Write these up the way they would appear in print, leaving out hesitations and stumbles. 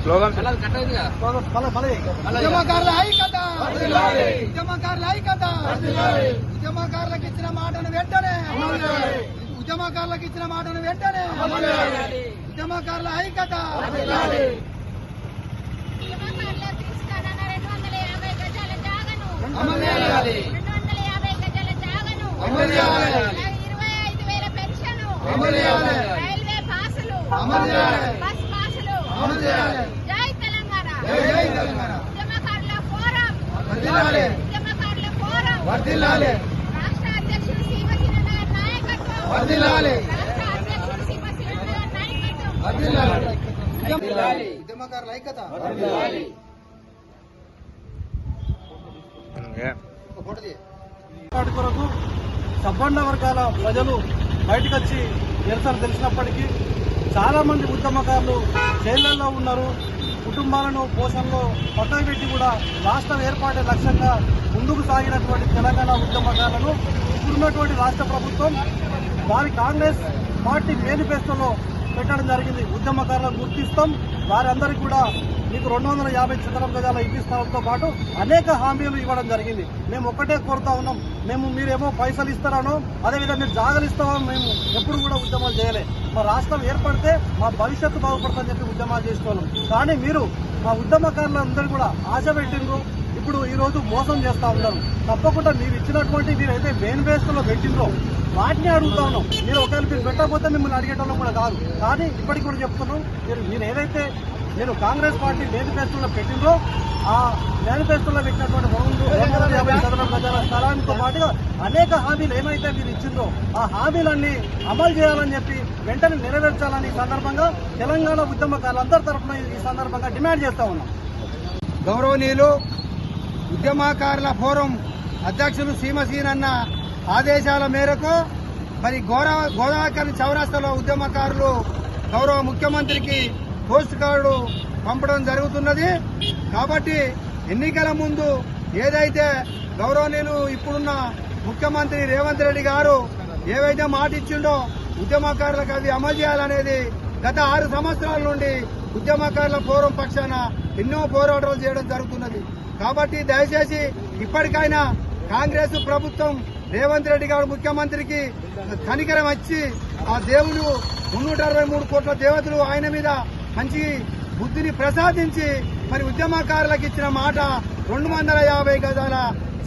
ఉద్యమకారుల ఐక్యత, ఉద్యమకారుల ఐక్యత, ఉద్యమకారులకు ఇచ్చిన మాటను వెంటనే, ఉద్యమకారులకు ఇచ్చిన మాటను వెంటనే, ఉద్యమకారుల ఐక్యత. అమలు చేయాలి, 250 గజాల జాగను అమలు చేయాలి, 25,000 పెన్షన్ అమలు చేయాలి, రైల్వే పాసులు అమలు చేయాలి, బస్ పాసులు అమలు చేయాలి. జై తెలంగాణ, జై తెలంగాణ. ఉద్యమకారుల పోరాం, వర్ధిల్లాలి, ఉద్యమకారుల పోరాం, వర్ధిల్లాలి, రాష్ట్ర అధ్యక్షుడు శ్రీమతినగర్ నాయకత్వం, వర్ధిల్లాలి, రాష్ట్ర అధ్యక్షుడు శ్రీమతినగర్ నాయకత్వం, వర్ధిల్లాలి. ఉద్యమకారుల ఐక్యత. వాటి కొరకు సబ్బండ వర్గాల ప్రజలు బయటకు వచ్చి నిరసన తెలిసినప్పటికీ చాలా మంది ఉద్యమకారులు జైళ్లలో ఉన్నారు. కుటుంబాలను పోషణలో పక్కన పెట్టి కూడా రాష్ట్రం ఏర్పాటే లక్ష్యంగా ముందుకు సాగినటువంటి తెలంగాణ ఉద్యమకారులను ఇప్పుడున్నటువంటి రాష్ట్ర ప్రభుత్వం వారి కాంగ్రెస్ పార్టీ మేనిఫెస్టోలో పెట్టడం జరిగింది. ఉద్యమకారులను గుర్తిస్తాం, వారందరికీ కూడా మీకు 250 చదరపు గజాల ఇప్పిస్తాంతో పాటు అనేక హామీలు ఇవ్వడం జరిగింది. మేము ఒక్కటే కోరుతా ఉన్నాం, మీరేమో పైసలు ఇస్తారనో అదేవిధంగా మీరు జాగలు ఇస్తామో మేము ఎప్పుడు కూడా ఉద్యమాలు చేయలే. మా రాష్ట్రం ఏర్పడితే మా భవిష్యత్తు బాగుపడుతుందని చెప్పి ఉద్యమాలు చేసుకోవాలి. కానీ మీరు మా ఉద్యమకారులందరూ కూడా ఆశ పెట్టిండ్రు, ఇప్పుడు ఈ రోజు మోసం చేస్తా ఉన్నారు. తప్పకుండా మీరు ఇచ్చినటువంటి మీరైతే మేనిఫెస్టోలో పెట్టిండ్రో వాటిని అడుగుతా ఉన్నాం. మీరు ఒకవేళ మీరు పెట్టకపోతే మిమ్మల్ని అడిగేటోళ్ళం కూడా కాదు. కానీ ఇప్పటికి కూడా చెప్తున్నాం, మీరు ఏదైతే నేను కాంగ్రెస్ పార్టీ మేనిఫెస్టోలో పెట్టిందో ఆ మేనిఫెస్టోలో పెట్టినటువంటి 250 చదరపు గజాల స్థలానితో పాటుగా అనేక హామీలు ఏమైతే మీరు ఇచ్చిందో ఆ హామీలన్నీ అమలు చేయాలని చెప్పి వెంటనే నెరవేర్చాలని ఈ సందర్భంగా తెలంగాణ ఉద్యమకారులందరి తరఫున ఈ సందర్భంగా డిమాండ్ చేస్తా ఉన్నాం. గౌరవనీయులు ఉద్యమకారుల ఫోరం అధ్యక్షులు సీమసీనన్న ఆదేశాల మేరకు మరి గోదావరి చౌరస్తాలో ఉద్యమకారులు గౌరవ ముఖ్యమంత్రికి పోస్ట్ కార్డు పంపడం జరుగుతున్నది. కాబట్టి ఎన్నికల ముందు ఏదైతే గౌరవనీయులు ఇప్పుడున్న ముఖ్యమంత్రి రేవంత్ రెడ్డి గారు ఏవైతే మాట ఇచ్చిండో ఉద్యమకారులకు అవి అమలు చేయాలనేది గత 6 సంవత్సరాల నుండి ఉద్యమకారుల ఫోరం పక్షాన ఎన్నో పోరాటాలు చేయడం జరుగుతున్నది. కాబట్టి దయచేసి ఇప్పటికైనా కాంగ్రెస్ ప్రభుత్వం రేవంత్ రెడ్డి గారు ముఖ్యమంత్రికి కనికరం వచ్చి ఆ దేవుడు 363 కోట్ల దేవతలు ఆయన మీద మంచి బుద్ధిని ప్రసాదించి మరి ఉద్యమకారులకు ఇచ్చిన మాట 250 గజాల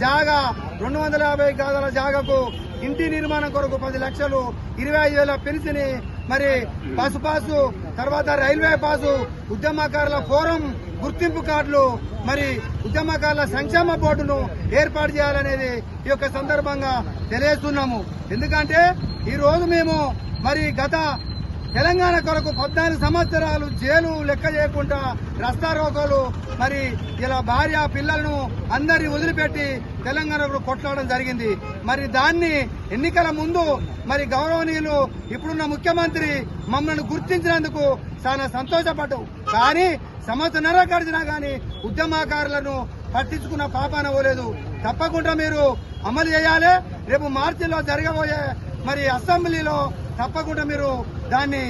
జాగా 250 గజాల జాగాకు ఇంటి నిర్మాణం కొరకు 10 లక్షలు 25,000 పెన్షన్ మరి బస్సు పాసు తర్వాత రైల్వే పాసు ఉద్యమకారుల ఫోరం గుర్తింపు కార్డులు మరి ఉద్యమకారుల సంక్షేమ బోర్డును ఏర్పాటు చేయాలనేది ఈ యొక్క సందర్భంగా తెలియజేస్తున్నాము. ఎందుకంటే ఈ రోజు మేము మరి గత తెలంగాణ కొరకు 14 సంవత్సరాలు జైలు లెక్క చేయకుండా రస్తా రోకోలు మరి ఇలా భార్య పిల్లలను అందరినీ వదిలిపెట్టి తెలంగాణలో కొట్లాడడం జరిగింది. మరి దాన్ని ఎన్నికల ముందు మరి గౌరవనీయులు ఇప్పుడున్న ముఖ్యమంత్రి మమ్మల్ని గుర్తించినందుకు చాలా సంతోషపడ్డాం. కానీ సంవత్సరన్నర గడిచినా కానీ ఉద్యమకారులను పట్టించుకున్న పాపాన పోలేదు. తప్పకుండా మీరు అమలు చేయాలి. రేపు మార్చిలో జరగబోయే మరి అసెంబ్లీలో తప్పకుండా మీరు దాన్ని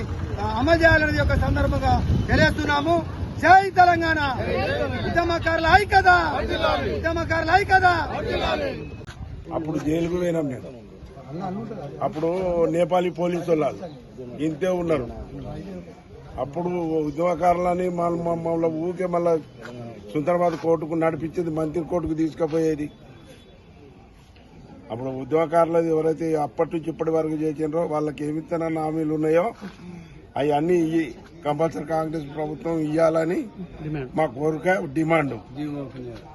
అమలు చేయాలనేది ఒక సందర్భంగా తెలియజేస్తున్నాము. జై తెలంగాణ, ఉద్యమకారుల ఐక్యత, ఉద్యమకారుల ఐక్యత. అప్పుడు జైలుకు పోయినాం మేము. అప్పుడు నేపాలీ పోలీసు వాళ్ళు ఇంతే ఉన్నారు. అప్పుడు ఉద్యమకారులని మమ్మల్ని ఊకే మళ్ళా సుందరబాద్ కోర్టుకు నడిపించేది, మంత్రి కోర్టుకు తీసుకుపోయేది. అప్పుడు ఉద్యమకారులు ఎవరైతే అప్పటి నుంచి ఇప్పటి వరకు చేసినారో వాళ్ళకి ఏమిత్తనన్న హామీలు ఉన్నాయో అవన్నీ కంపల్సరీ కాంగ్రెస్ ప్రభుత్వం ఇవ్వాలని మా కోరిక, డిమాండ్.